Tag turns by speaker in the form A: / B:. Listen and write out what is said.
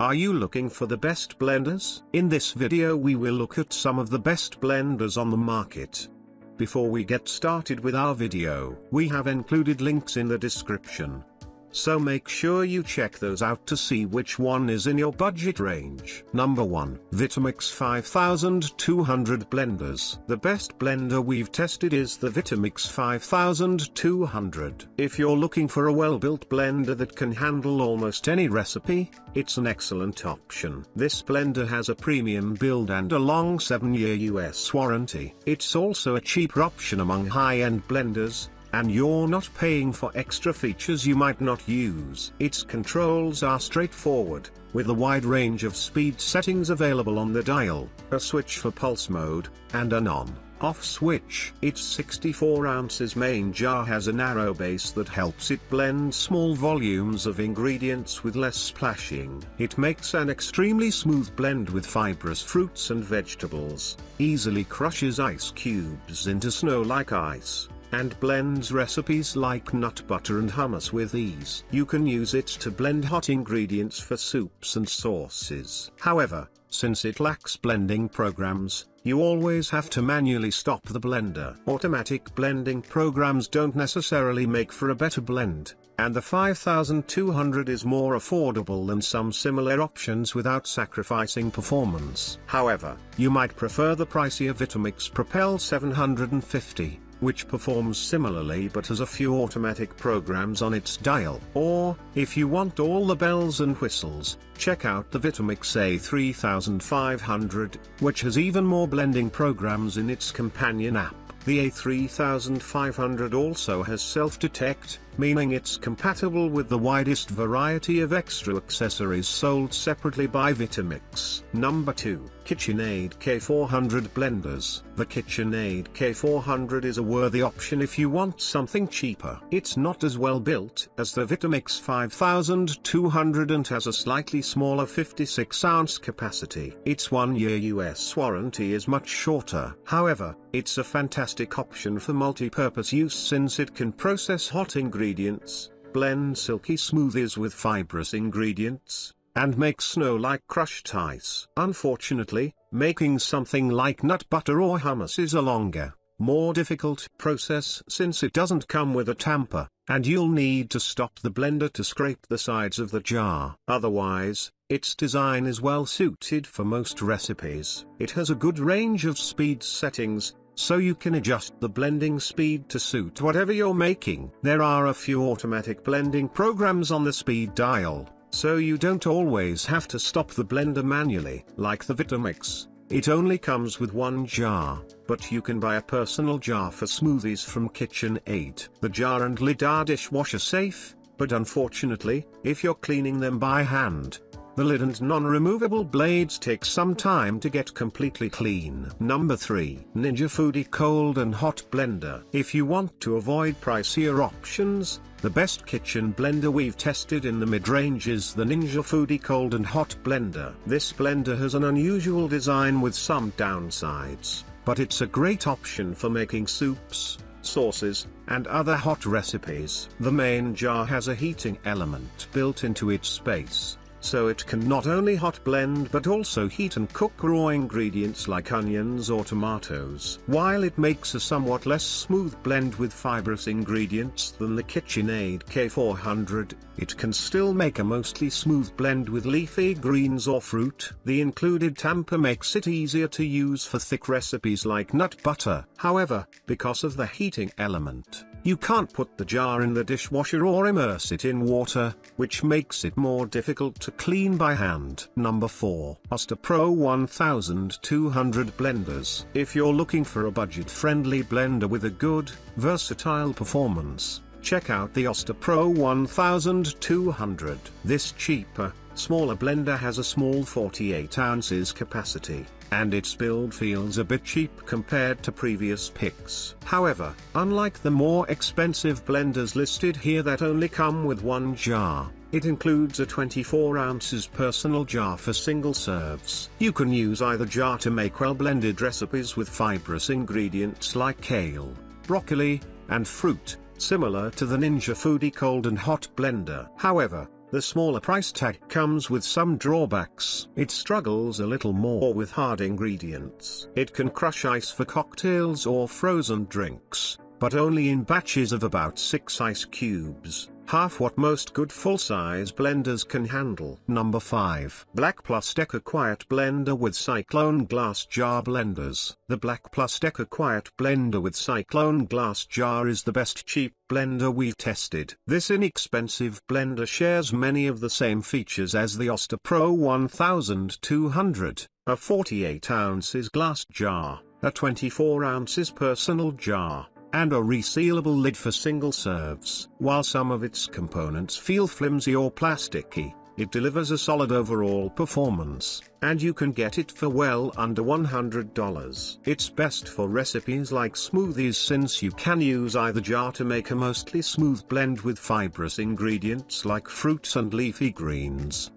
A: Are you looking for the best blenders? In this video we will look at some of the best blenders on the market. Before we get started with our video, we have included links in the description. So make sure you check those out to see which one is in your budget range. Number 1. Vitamix 5200 Blenders. The best blender we've tested is the Vitamix 5200. If you're looking for a well-built blender that can handle almost any recipe, it's an excellent option. This blender has a premium build and a long 7-year US warranty. It's also a cheaper option among high-end blenders, and you're not paying for extra features you might not use. Its controls are straightforward, with a wide range of speed settings available on the dial, a switch for pulse mode, and an on/off switch. Its 64 ounces main jar has a narrow base that helps it blend small volumes of ingredients with less splashing. It makes an extremely smooth blend with fibrous fruits and vegetables, easily crushes ice cubes into snow like ice, and blends recipes like nut butter and hummus with ease. You can use it to blend hot ingredients for soups and sauces. However, since it lacks blending programs, you always have to manually stop the blender. Automatic blending programs don't necessarily make for a better blend, and the 5200 is more affordable than some similar options without sacrificing performance. However, you might prefer the pricier Vitamix Propel 750. Which performs similarly but has a few automatic programs on its dial. Or, if you want all the bells and whistles, check out the Vitamix A3500, which has even more blending programs in its companion app. The A3500 also has self-detect, meaning it's compatible with the widest variety of extra accessories sold separately by Vitamix. Number 2. KitchenAid K400 Blenders. The KitchenAid K400 is a worthy option if you want something cheaper. It's not as well built as the Vitamix 5200 and has a slightly smaller 56-ounce capacity. Its 1-year US warranty is much shorter. However, it's a fantastic option for multi-purpose use since it can process hot ingredients, blend silky smoothies with fibrous ingredients, and make snow like crushed ice. Unfortunately, making something like nut butter or hummus is a longer, more difficult process since it doesn't come with a tamper, and you'll need to stop the blender to scrape the sides of the jar. Otherwise, its design is well suited for most recipes. It has a good range of speed settings, so you can adjust the blending speed to suit whatever you're making. There are a few automatic blending programs on the speed dial, so you don't always have to stop the blender manually. Like the Vitamix, it only comes with one jar, but you can buy a personal jar for smoothies from KitchenAid. The jar and lid are dishwasher safe, but unfortunately, if you're cleaning them by hand, the lid and non-removable blades take some time to get completely clean. Number 3. Ninja Foodi Cold and Hot Blender. If you want to avoid pricier options, the best kitchen blender we've tested in the mid-range is the Ninja Foodi Cold and Hot Blender. This blender has an unusual design with some downsides, but it's a great option for making soups, sauces, and other hot recipes. The main jar has a heating element built into its space, so it can not only hot blend but also heat and cook raw ingredients like onions or tomatoes. While it makes a somewhat less smooth blend with fibrous ingredients than the KitchenAid K400, it can still make a mostly smooth blend with leafy greens or fruit. The included tamper makes it easier to use for thick recipes like nut butter. However, because of the heating element, you can't put the jar in the dishwasher or immerse it in water, which makes it more difficult to clean by hand. Number 4. Oster Pro 1200 Blenders. If you're looking for a budget-friendly blender with a good, versatile performance, check out the Oster Pro 1200. This cheaper, smaller blender has a small 48 ounces capacity, and its build feels a bit cheap compared to previous picks. However, unlike the more expensive blenders listed here that only come with one jar, it includes a 24 ounces personal jar for single serves. You can use either jar to make well-blended recipes with fibrous ingredients like kale, broccoli, and fruit, similar to the Ninja Foodi Cold and Hot Blender. However, The smaller price tag comes with some drawbacks. It struggles a little more with hard ingredients. It can crush ice for cocktails or frozen drinks, but only in batches of about 6 ice cubes, half what most good full-size blenders can handle. Number 5. Black Plus Decker Quiet Blender with Cyclone Glass Jar Blenders. The Black Plus Decker Quiet Blender with Cyclone Glass Jar is the best cheap blender we've tested. This inexpensive blender shares many of the same features as the Oster Pro 1200, a 48 ounces glass jar, a 24 ounces personal jar, and a resealable lid for single serves. While some of its components feel flimsy or plasticky, it delivers a solid overall performance, and you can get it for well under $100. It's best for recipes like smoothies since you can use either jar to make a mostly smooth blend with fibrous ingredients like fruits and leafy greens,